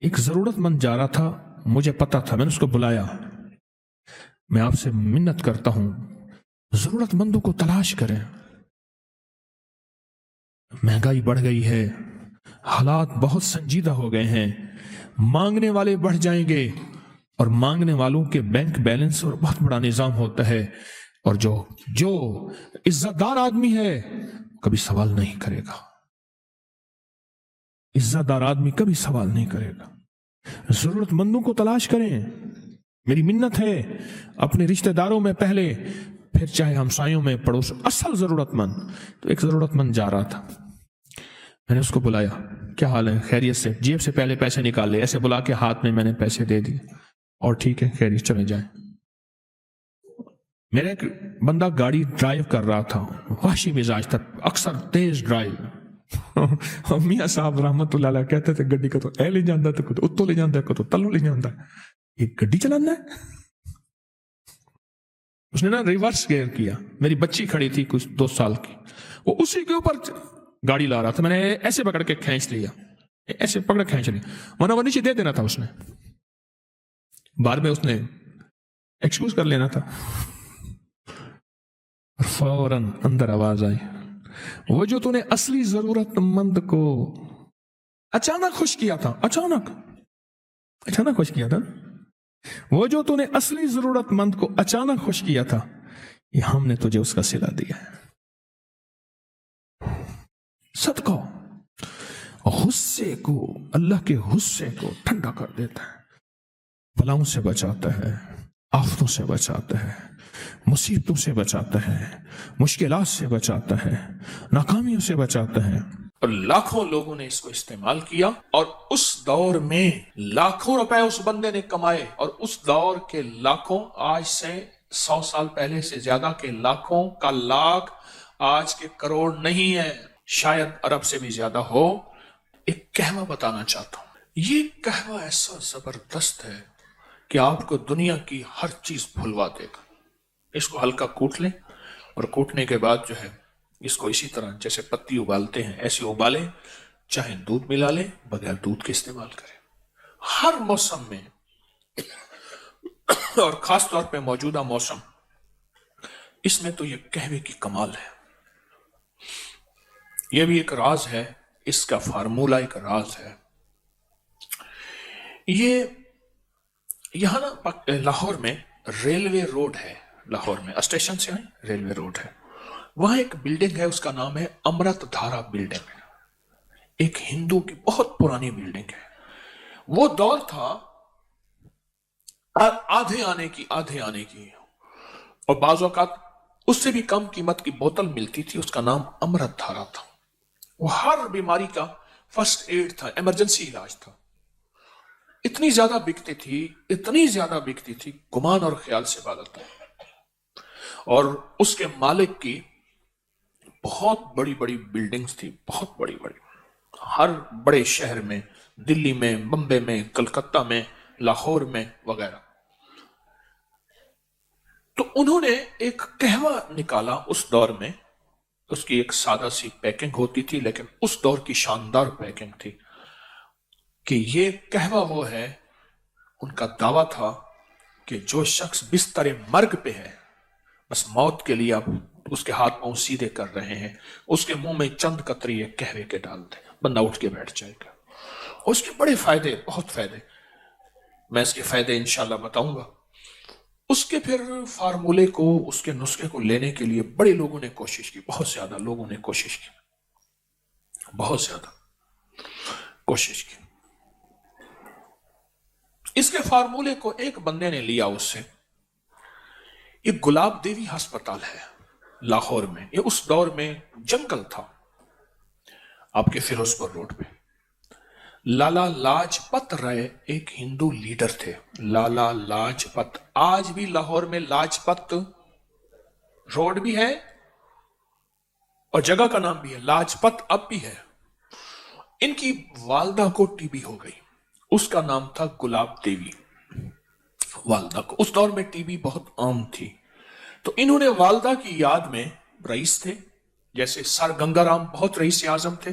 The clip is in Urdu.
ایک ضرورت مند جا رہا تھا، مجھے پتا تھا، میں نے اس کو بلایا، میں آپ سے منت کرتا ہوں ضرورت مندوں کو تلاش کریں، مہنگائی بڑھ گئی ہے، حالات بہت سنجیدہ ہو گئے ہیں، مانگنے والے بڑھ جائیں گے اور مانگنے والوں کے بینک بیلنس اور بہت بڑا نظام ہوتا ہے، اور جو عزت دار آدمی ہے کبھی سوال نہیں کرے گا، عزت دار آدمی کبھی سوال نہیں کرے گا۔ ضرورت مندوں کو تلاش کریں، میری منت ہے، اپنے رشتہ داروں میں پہلے، پھر چاہے ہمسایوں میں، پڑوس، اصل ضرورت مند۔ تو ایک ضرورت مند جا رہا تھا، میں نے اس کو بلایا، کیا حال ہے، خیریت سے؟ جیب سے پہلے پیسے نکال لے، ایسے بلا کے ہاتھ میں نے پیسے دے دیے، اور ٹھیک ہے، خیریت، چلے جائیں۔ میرا ایک بندہ گاڑی ڈرائیو کر رہا تھا، وحشی مزاج تھا، اکثر تیز ڈرائیو، میاں صاحب رحمت اللہ علیہ کہتے تھے گڈی کو تو اے لے جاندہ ہے، تو اتو لے جاندہ ہے، تو تلو لے جاندہ ہے، یہ گڈی چلانا ہے۔ اس نے نا ریورس گیئر کیا، میری بچی کھڑی تھی کچھ 2 سال کی، وہ اسی کے اوپر گاڑی لا رہا تھا، میں نے ایسے پکڑ کے کھینچ لیا، ایسے پکڑ کھینچ لیا، ورنہ وہ نیچے دے دینا تھا، اس نے بعد میں اس نے ایکسکیوز کر لینا تھا۔ فوراً اندر آواز آئی، وہ جو تو نے اصلی ضرورت مند کو اچانک خوش کیا تھا، اچانک خوش کیا تھا، وہ جو تو نے اصلی ضرورت مند کو اچانک خوش کیا تھا، یہ ہم نے تجھے اس کا صلہ دیا ہے۔ صدقہ غصے کو، اللہ کے غصے کو ٹھنڈا کر دیتا ہے، بلاؤں سے بچاتا ہے، آفتوں سے بچاتا ہے، مصیبتوں سے بچاتا ہے، مشکلات سے بچاتا ہے، ناکامیوں سے بچاتا ہے۔ اور لاکھوں لوگوں نے اس کو استعمال کیا، اور اس دور میں لاکھوں روپے اس بندے نے کمائے، اور اس دور کے لاکھوں، آج سے 100 سال پہلے سے زیادہ کے لاکھوں کا لاکھ آج کے کروڑ نہیں ہے، شاید ارب سے بھی زیادہ ہو۔ ایک کہوہ بتانا چاہتا ہوں، یہ کہوہ ایسا زبردست ہے کہ آپ کو دنیا کی ہر چیز بھلوا دے گا۔ اس کو ہلکا کوٹ لیں، اور کوٹنے کے بعد جو ہے اس کو اسی طرح جیسے پتی ابالتے ہیں ایسے ابالیں، چاہے دودھ ملا لیں، بغیر دودھ کے استعمال کریں، ہر موسم میں، اور خاص طور پہ موجودہ موسم، اس میں تو یہ کہوے کی کمال ہے۔ یہ بھی ایک راز ہے، اس کا فارمولہ ایک راز ہے۔ یہ یہاں نا لاہور میں ریلوے روڈ ہے، لاہور میں اسٹیشن سے ریلوے روڈ ہے، وہاں ایک بلڈنگ ہے، اس کا نام ہے امرت دھارا بلڈنگ، ایک ہندو کی بہت پرانی بلڈنگ ہے۔ وہ دور تھا آدھے آنے کی، اور بعض اوقات اس سے بھی کم قیمت کی بوتل ملتی تھی، اس کا نام امرت دھارا تھا۔ وہ ہر بیماری کا فرسٹ ایڈ تھا، ایمرجنسی علاج تھا۔ اتنی زیادہ بکتی تھی، گمان اور خیال سے بالاتر۔ اور اس کے مالک کی بہت بڑی بڑی بلڈنگز تھی، بہت بڑی بڑی، ہر بڑے شہر میں، دلی میں، بمبے میں، کلکتہ میں، لاہور میں وغیرہ۔ تو انہوں نے ایک کہوہ نکالا اس دور میں، اس کی ایک سادہ سی پیکنگ ہوتی تھی، لیکن اس دور کی شاندار پیکنگ تھی، کہ یہ کہوہ وہ ہے، ان کا دعویٰ تھا کہ جو شخص بستر مرگ پہ ہے، بس موت کے لیے اب اس کے ہاتھ پاؤں سیدھے کر رہے ہیں، اس کے منہ میں چند قطرے کہوے کے ڈال دیں، بندہ اٹھ کے بیٹھ جائے گا۔ اس کے بڑے فائدے، بہت فائدے، میں اس کے فائدے انشاءاللہ بتاؤں گا۔ اس کے پھر فارمولے کو، اس کے نسخے کو لینے کے لیے بڑے لوگوں نے کوشش کی، بہت زیادہ لوگوں نے کوشش کی، بہت زیادہ کوشش کی۔ اس کے فارمولے کو ایک بندے نے لیا اس سے، یہ گلاب دیوی ہسپتال ہے لاہور میں، یہ اس دور میں جنگل تھا، آپ کے فیروز پور روڈ پہ۔ لالا لاجپت رائے ایک ہندو لیڈر تھے، لالا لاجپت، آج بھی لاہور میں لاجپت روڈ بھی ہے اور جگہ کا نام بھی ہے، لاجپت اب بھی ہے۔ ان کی والدہ کو ٹی بی ہو گئی، اس کا نام تھا گلاب دیوی، والدہ کو، اس دور میں ٹی بی بہت عام تھی، تو انہوں نے والدہ کی یاد میں، رئیس تھے جیسے سر گنگا رام بہت رئیس اعظم تھے،